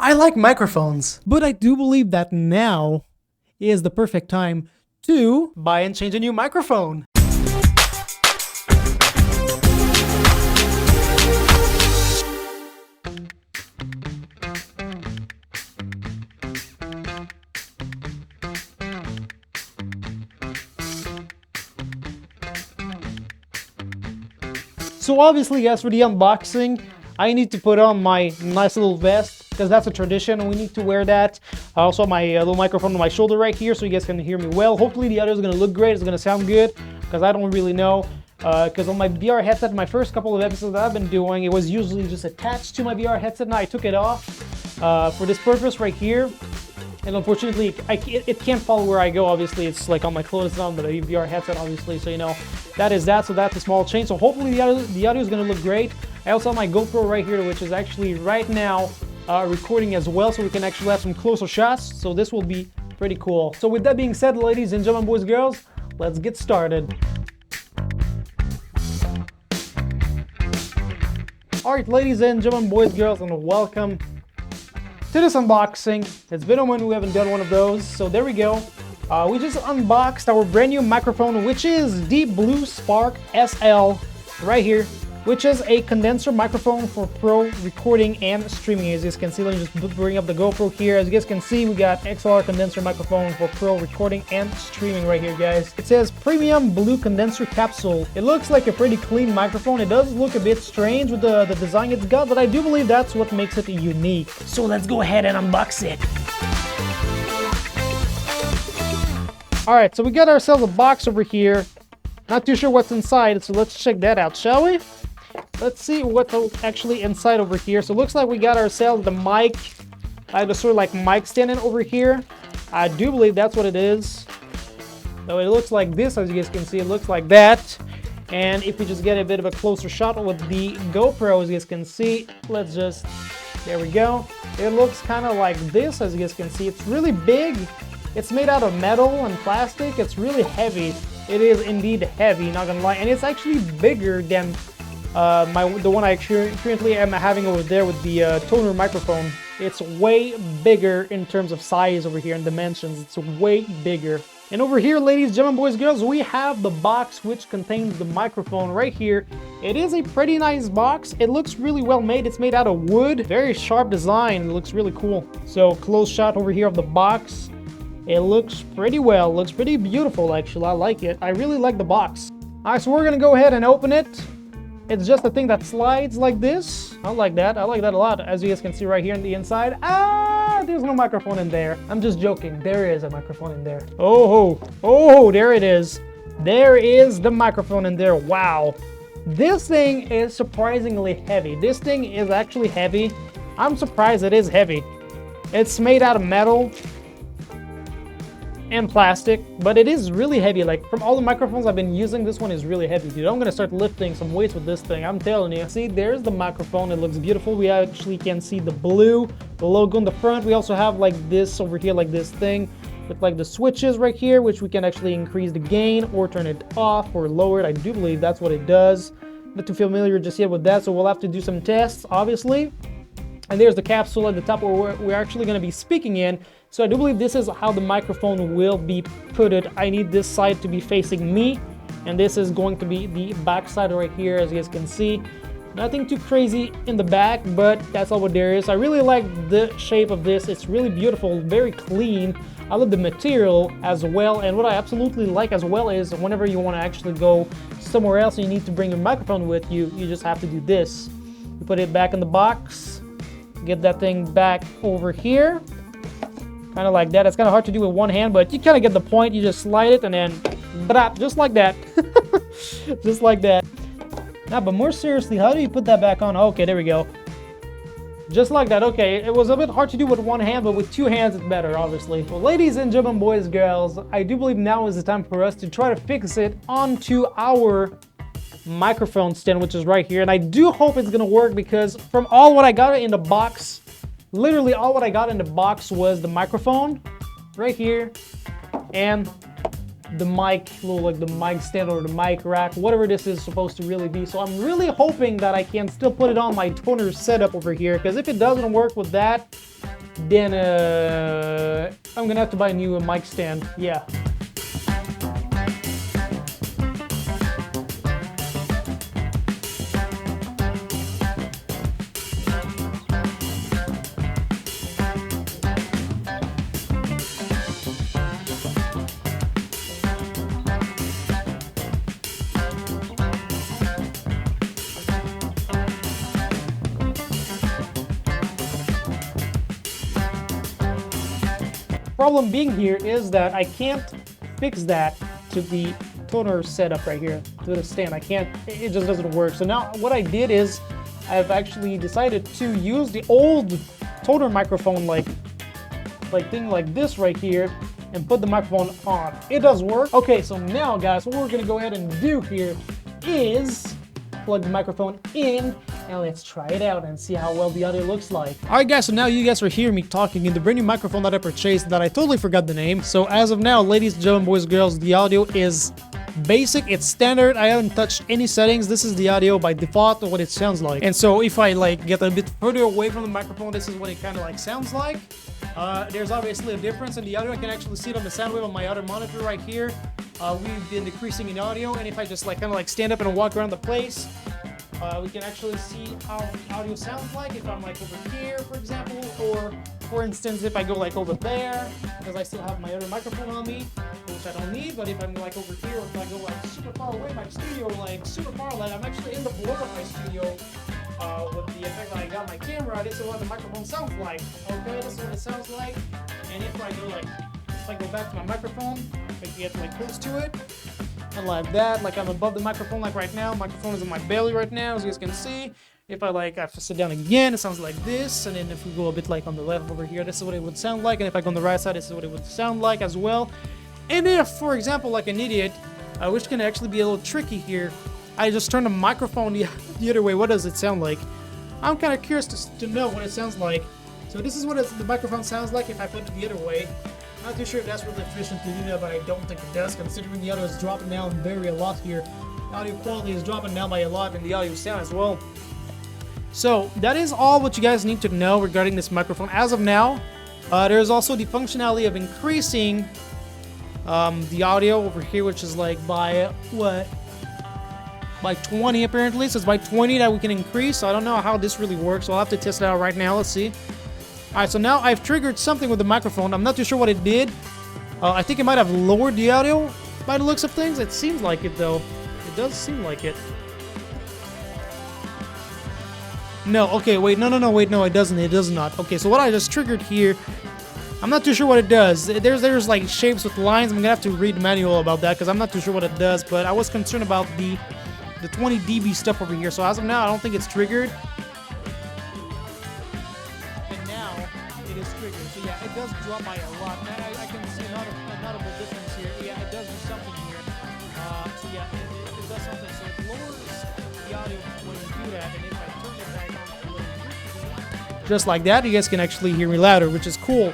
I like microphones, but I do believe that now is the perfect time to buy and change a new microphone. So obviously, guys, for the unboxing, I need to put on my nice little vest because that's a tradition. We need to wear that. I also have my little microphone on my shoulder right here so you guys can hear me well. Hopefully the audio is going to look great. It's going to sound good because I don't really know. Because on my VR headset, my first couple of episodes that I've been doing, it was usually just attached to my VR headset. Now I took it off for this purpose right here. And unfortunately, it can't follow where I go. Obviously, it's like on my clothes on, but a VR headset, obviously. So, you know, that is that. So that's a small change. So hopefully the audio is going to look great. I also have my GoPro right here, which is actually right now recording as well. So we can actually have some closer shots. So this will be pretty cool. So with that being said, ladies and gentlemen, boys and girls, let's get started. All right, ladies and gentlemen, boys and girls, and welcome to this unboxing. It's been a minute we haven't done one of those, so there we go. We just unboxed our brand new microphone, which is the Blue Sparl SL right here, which is a condenser microphone for pro recording and streaming. As you guys can see, let me just bring up the GoPro here. As you guys can see, we got XLR condenser microphone for pro recording and streaming right here, guys. It says premium blue condenser capsule. It looks like a pretty clean microphone. It does look a bit strange with the design it's got, but I do believe that's what makes it unique. So let's go ahead and unbox it. All right, so we got ourselves a box over here. Not too sure what's inside, so let's check that out, shall we? Let's see what's actually inside over here. So it looks like we got ourselves the mic, the sort of like mic standing over here. I do believe that's what it is. So it looks like this, as you guys can see, it looks like that. And if we just get a bit of a closer shot with the GoPro, as you guys can see, let's just, there we go. It looks kind of like this, as you guys can see. It's really big. It's made out of metal and plastic. It's really heavy. It is indeed heavy, not gonna lie. And it's actually bigger than the one I currently am having over there with the Catooners microphone. It's way bigger in terms of size over here and dimensions. It's way bigger. And over here, ladies, gentlemen, boys, girls, we have the box which contains the microphone right here. It is a pretty nice box. It looks really well made. It's made out of wood. Very sharp design. It looks really cool. So close shot over here of the box. It looks pretty well. It looks pretty beautiful, actually. I like it. I really like the box. All right, so we're gonna go ahead and open it. It's just a thing that slides like this. I like that. I like that a lot. As you guys can see right here on the inside. Ah, there's no microphone in there. I'm just joking. There is a microphone in there. Oh, there it is. There is the microphone in there. Wow. This thing is surprisingly heavy. This thing is actually heavy. I'm surprised it is heavy. It's made out of metal and plastic, but it is really heavy. Like, from all the microphones I've been using, this one is really heavy, dude. I'm gonna start lifting some weights with this thing, I'm telling you. See, there's the microphone. It looks beautiful. We actually can see the blue, the logo in the front. We also have like this over here, like this thing with like the switches right here, which we can actually increase the gain or turn it off or lower it. I do believe that's what it does. Not too familiar just yet with that, so we'll have to do some tests, obviously. And there's the capsule at the top where we're actually going to be speaking in. So I do believe this is how the microphone will be put. I need this side to be facing me, and this is going to be the back side right here, as you guys can see. Nothing too crazy in the back, but that's all what there is. I really like the shape of this. It's really beautiful, very clean. I love the material as well, and what I absolutely like as well is whenever you want to actually go somewhere else and you need to bring your microphone with you, you just have to do this. You put it back in the box, get that thing back over here, kind of like that. It's kind of hard to do with one hand, but you kind of get the point. You just slide it and then brap, just like that. Just like that. Now, but more seriously, how do you put that back on? Okay, there we go. Just like that. Okay, it was a bit hard to do with one hand, but with two hands it's better, obviously. Well, ladies and gentlemen, boys and girls, I do believe now is the time for us to try to fix it onto our microphone stand, which is right here. And I do hope it's gonna work, because from all what I got in the box, literally all what I got in the box was the microphone right here and the mic, like the mic stand or the mic rack, whatever this is supposed to really be. So I'm really hoping that I can still put it on my Catooners setup over here, because if it doesn't work with that, then I'm gonna have to buy a new mic stand. Yeah. Problem being here is that I can't fix that to the toner setup right here, to the stand. I can't, it just doesn't work. So now what I did is I've actually decided to use the old toner microphone like thing like this right here and put the microphone on. It does work. Okay, so now guys, what we're gonna go ahead and do here is plug the microphone in and let's try it out and see how well the audio looks like. Alright guys, so now you guys are hearing me talking in the brand new microphone that I purchased that I totally forgot the name. So as of now, ladies, gentlemen, boys, girls, the audio is basic, it's standard. I haven't touched any settings. This is the audio by default of what it sounds like. And so if I like get a bit further away from the microphone, this is what it kind of like sounds like. There's obviously a difference in the audio. I can actually see it on the sound wave on my other monitor right here. We've been decreasing in audio, and if I just like kind of like stand up and walk around the place, we can actually see how the audio sounds like if I'm like over here, for example, or for instance, if I go like over there, because I still have my other microphone on me, which I don't need, but if I'm like over here, or if I go like super far away, my studio, like super far, like I'm actually in the blur of my studio, with the effect that I got my camera, this is what the microphone sounds like. Okay, this is what it sounds like, and if I go like, if I go back to my microphone, I can get like close to it, and like that, like I'm above the microphone like right now. Microphone is in my belly right now, as you guys can see. If I like, I have to sit down again, it sounds like this, and then if we go a bit like on the left over here, this is what it would sound like, and if I go on the right side, this is what it would sound like as well. And if, for example, like an idiot, which can actually be a little tricky here, I just turn the microphone the other way, what does it sound like? I'm kind of curious to know what it sounds like. So this is what the microphone sounds like if I put it the other way. Not too sure if that's really efficient to do that, but I don't think it does, considering the audio is dropping down a lot here. The audio quality is dropping down by a lot, and the audio sound as well. So that is all what you guys need to know regarding this microphone as of now. There's also the functionality of increasing the audio over here, which is like by what? By 20 apparently. So it's by 20 that we can increase. So I don't know how this really works. So I'll have to test it out right now. Let's see. Alright, so now I've triggered something with the microphone. I'm not too sure what it did. I think it might have lowered the audio by the looks of things. It seems like it though. It does seem like it. No, okay, wait, no, wait, no, it doesn't. It does not. Okay, so what I just triggered here, I'm not too sure what it does. There's like shapes with lines. I'm gonna have to read the manual about that because I'm not too sure what it does, but I was concerned about the 20 dB stuff over here. So as of now, I don't think it's triggered. So yeah, it does drop by a lot. I can see a notable difference here. Yeah, it does do something here. So yeah, it does something. So it lowers the audio when you do that. And if I turn it back on, just like that, you guys can actually hear me louder, which is cool.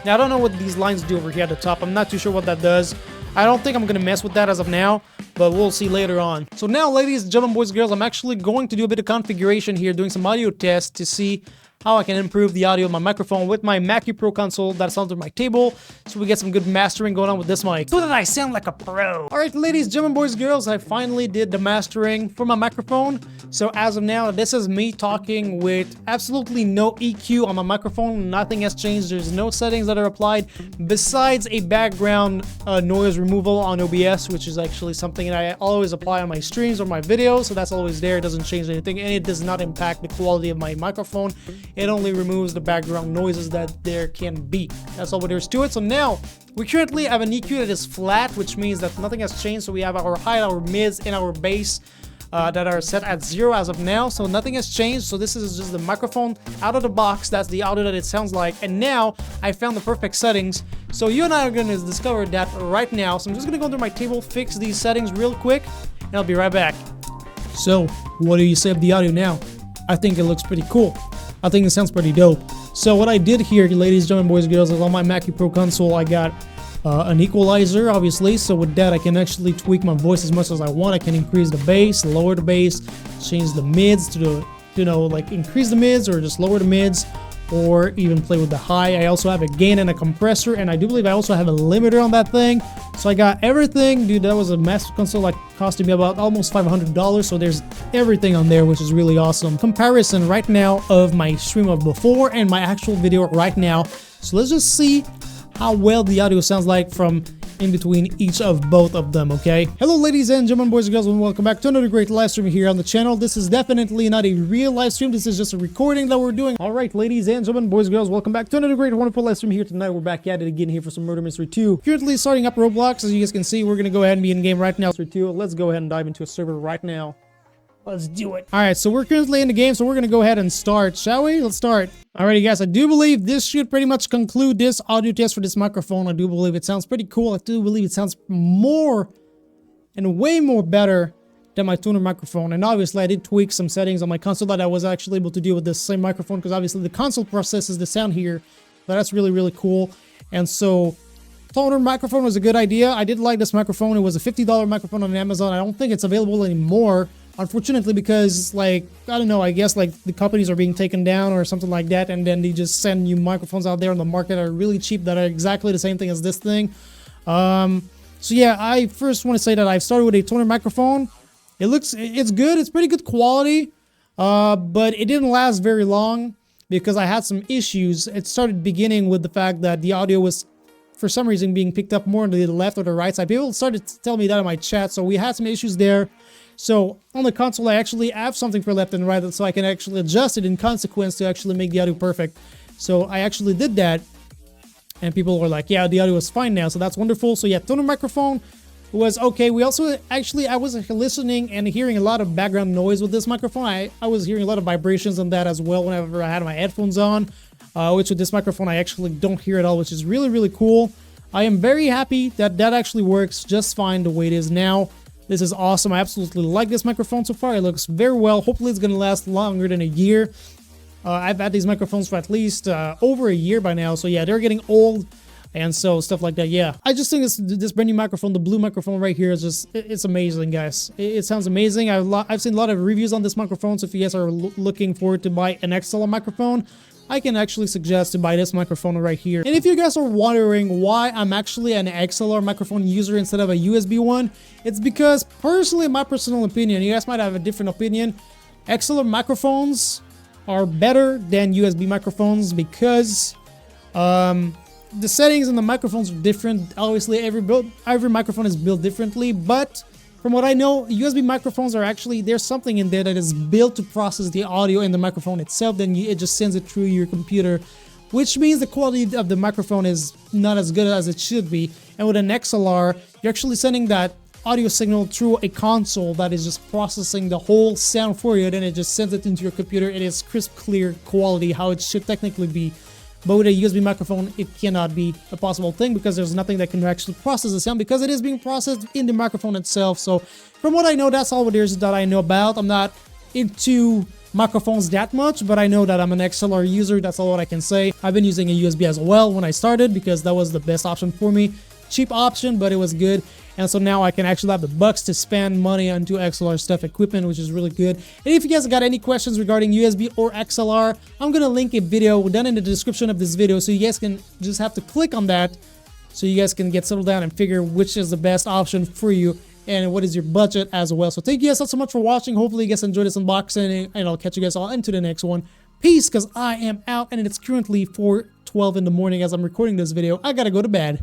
Now I don't know what these lines do over here at the top. I'm not too sure what that does. I don't think I'm gonna mess with that as of now, but we'll see later on. So now, ladies and gentlemen, boys and girls, I'm actually going to do a bit of configuration here, doing some audio tests to see how I can improve the audio of my microphone with my Mackie Pro console that's under my table, so we get some good mastering going on with this mic, so that I sound like a pro. Alright, ladies, gentlemen, boys, girls, I finally did the mastering for my microphone. So as of now, this is me talking with absolutely no EQ on my microphone. Nothing has changed. There's no settings that are applied besides a background noise removal on OBS, which is actually something that I always apply on my streams or my videos, so that's always there. It doesn't change anything, and it does not impact the quality of my microphone. It only removes the background noises that there can be. That's all there is to it. So now, we currently have an EQ that is flat, which means that nothing has changed. So we have our high, our mids, and our bass that are set at 0 as of now. So nothing has changed. So this is just the microphone out of the box. That's the audio that it sounds like. And now, I found the perfect settings. So you and I are going to discover that right now. So I'm just going to go through my table, fix these settings real quick, and I'll be right back. So, what do you say of the audio now? I think it looks pretty cool. I think it sounds pretty dope. So what I did here, ladies, gentlemen, boys, and girls, is on my Mackie Pro console, I got an equalizer, obviously. So with that, I can actually tweak my voice as much as I want. I can increase the bass, lower the bass, change the mids to the, like increase the mids or just lower the mids. or even play with the high. I also have a gain and a compressor, and I do believe I also have a limiter on that thing. So I got everything. Dude, that was a massive console, like costing me about almost $500. So there's everything on there, which is really awesome. Comparison right now of my stream of before and my actual video right now. So let's just see how well the audio sounds like from in between each of both of them, okay? Hello ladies and gentlemen, boys and girls, and welcome back to another great live stream here on the channel. This is definitely not a real live stream. This is just a recording that we're doing. All right, ladies and gentlemen, boys and girls, welcome back to another great, wonderful live stream here tonight. We're back at it again here for some Murder Mystery 2. Currently starting up Roblox. As you guys can see, we're gonna go ahead and be in game right now. Mystery 2. Let's go ahead and dive into a server right now. Let's do it. All right, so we're currently in the game, so we're gonna go ahead and start, shall we? Let's start. Alrighty, guys, I do believe this should pretty much conclude this audio test for this microphone. I do believe it sounds pretty cool. I do believe it sounds more and way more better than my tuner microphone. And obviously, I did tweak some settings on my console that I was actually able to do with this same microphone, because obviously the console processes the sound here. So that's really, really cool. And so toner microphone was a good idea. I did like this microphone. It was a $50 microphone on Amazon. I don't think it's available anymore, unfortunately, because, like, I don't know, I guess like the companies are being taken down or something like that, and then they just send new microphones out there on the market that are really cheap, that are exactly the same thing as this thing. So yeah, I first want to say that I've started with a toner microphone. It's good, it's pretty good quality, but it didn't last very long because I had some issues. It started beginning with the fact that the audio was, for some reason, being picked up more on the left or the right side. People started to tell me that in my chat, so we had some issues there. So on the console, I actually have something for left and right, so I can actually adjust it in consequence to actually make the audio perfect. So I actually did that, and people were like, yeah, the audio is fine now, so that's wonderful. So yeah, toner microphone was okay. We also I was listening and hearing a lot of background noise with this microphone. I was hearing a lot of vibrations on that as well whenever I had my headphones on, which with this microphone I actually don't hear at all, which is really, really cool. I am very happy that that actually works just fine the way it is now. This is awesome. I absolutely like this microphone so far. It looks very well. Hopefully it's going to last longer than a year. I've had these microphones for at least over a year by now. So yeah, they're getting old. And so stuff like that, yeah. I just think this brand new microphone, the blue microphone right here, is just, it's amazing, guys. It sounds amazing. I've seen a lot of reviews on this microphone. So if you guys are looking forward to buy an XLR microphone, I can actually suggest to buy this microphone right here. And if you guys are wondering why I'm actually an XLR microphone user instead of a USB one, it's because personally, in my personal opinion, you guys might have a different opinion, XLR microphones are better than USB microphones because the settings on the microphones are different. Obviously, every microphone is built differently, but from what I know, USB microphones are actually, there's something in there that is built to process the audio in the microphone itself, then it just sends it through your computer, which means the quality of the microphone is not as good as it should be. And with an XLR, you're actually sending that audio signal through a console that is just processing the whole sound for you, then it just sends it into your computer. It is crisp, clear quality, how it should technically be. But with a USB microphone, it cannot be a possible thing because there's nothing that can actually process the sound because it is being processed in the microphone itself. So from what I know, that's all there is that I know about. I'm not into microphones that much, but I know that I'm an XLR user. That's all what I can say. I've been using a USB as well when I started because that was the best option for me. Cheap option, but it was good. And so now I can actually have the bucks to spend money onto XLR stuff equipment, which is really good. And if you guys got any questions regarding USB or XLR, I'm going to link a video down in the description of this video, so you guys can just have to click on that so you guys can get settled down and figure which is the best option for you and what is your budget as well. So thank you guys so much for watching. Hopefully you guys enjoyed this unboxing, and I'll catch you guys all into the next one. Peace, because I am out, and it's currently 4:12 in the morning as I'm recording this video. I gotta go to bed.